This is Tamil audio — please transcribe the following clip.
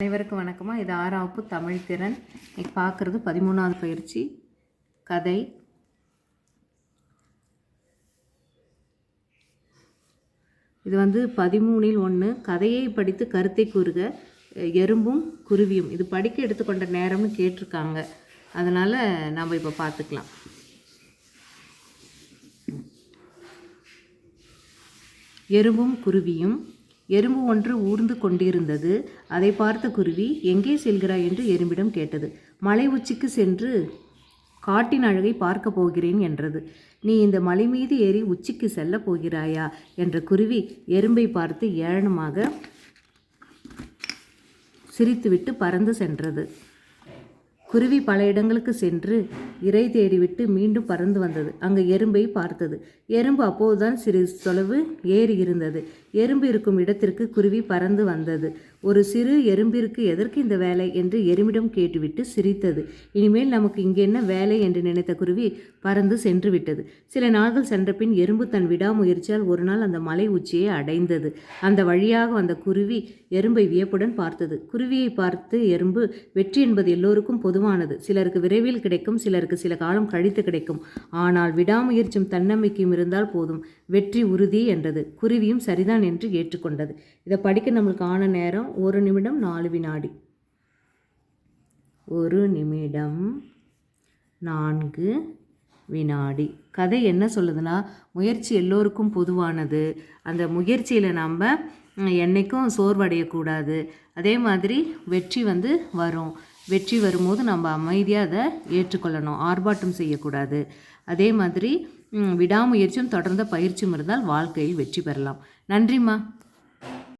அனைவருக்கும் வணக்கமா. இது 6ஆம் வகுப்பு தமிழ் திறன். இன்னைக்கு பார்க்குறது 13வது பயிற்சி கதை. இது 13ல் 1 கதையை படித்து கருத்தை கூறுக, எறும்பும் குருவியும். இது படிக்க எடுத்துக்கொண்ட நேரம்னு கேட்டிருக்காங்க, அதனால் நாம் இப்போ பார்த்துக்கலாம். எறும்பும் குருவியும். எறும்பு ஒன்று ஊர்ந்து கொண்டிருந்தது. அதை பார்த்த குருவி, எங்கே செல்கிறாய் என்று எறும்பிடம் கேட்டது. மலை உச்சிக்கு சென்று காட்டின் அழகை பார்க்க போகிறேன் என்றது. நீ இந்த மலை மீது ஏறி உச்சிக்கு செல்ல போகிறாயா என்ற குருவி எறும்பை பார்த்து ஏளனமாக சிரித்துவிட்டு பறந்து சென்றது. குருவி பல இடங்களுக்கு சென்று இரை தேடிவிட்டு மீண்டும் பறந்து வந்தது. அங்கு எறும்பை பார்த்தது. எறும்பு அப்போதுதான் சிறிது தொலைவு ஏறி இருந்தது. எறும்பு இருக்கும் இடத்திற்கு குருவி பறந்து வந்தது. ஒரு சிறு எறும்பிற்கு எதற்கு இந்த வேலை என்று எறும்பிடம் கேட்டுவிட்டு சிரித்தது. இனிமேல் நமக்கு இங்கே என்ன வேலை என்று நினைத்த குருவி பறந்து சென்று விட்டது. சில நாள்கள் சென்ற பின் எறும்பு தன் விடாமுயற்சியால் ஒரு நாள் அந்த மலை உச்சியை அடைந்தது. அந்த வழியாக வந்த குருவி எறும்பை வியப்புடன் பார்த்தது. குருவியை பார்த்து எறும்பு, வெற்றி என்பது எல்லோருக்கும் பொதுவானது. சிலருக்கு விரைவில் கிடைக்கும், சிலருக்கு சில காலம் கழித்து கிடைக்கும். ஆனால் விடாமுயற்சியும் தன்னம்பிக்கையும் இருந்தால் போதும், வெற்றி உறுதி என்றது. குருவியும் சரிதான் என்று ஏற்றுக்கொண்டது. இதை படிக்க நம்மளுக்கு ஆன நேரம் 1 நிமிடம் 4 வினாடி. 1 நிமிடம் 4 வினாடி. கதை என்ன சொல்லுதுன்னா, முயற்சி எல்லோருக்கும் பொதுவானது. அந்த முயற்சியில் நம்ம என்றைக்கும் சோர்வடையக்கூடாது. அதே மாதிரி வெற்றி வரும். வெற்றி வரும்போது நம்ம அமைதியாக அதை ஏற்றுக்கொள்ளணும், ஆர்ப்பாட்டம் செய்யக்கூடாது. அதே மாதிரி விடாமுயற்சியும் தொடர்ந்த பயிற்சியும் இருந்தால் வாழ்க்கையில் வெற்றி பெறலாம். நன்றிம்மா.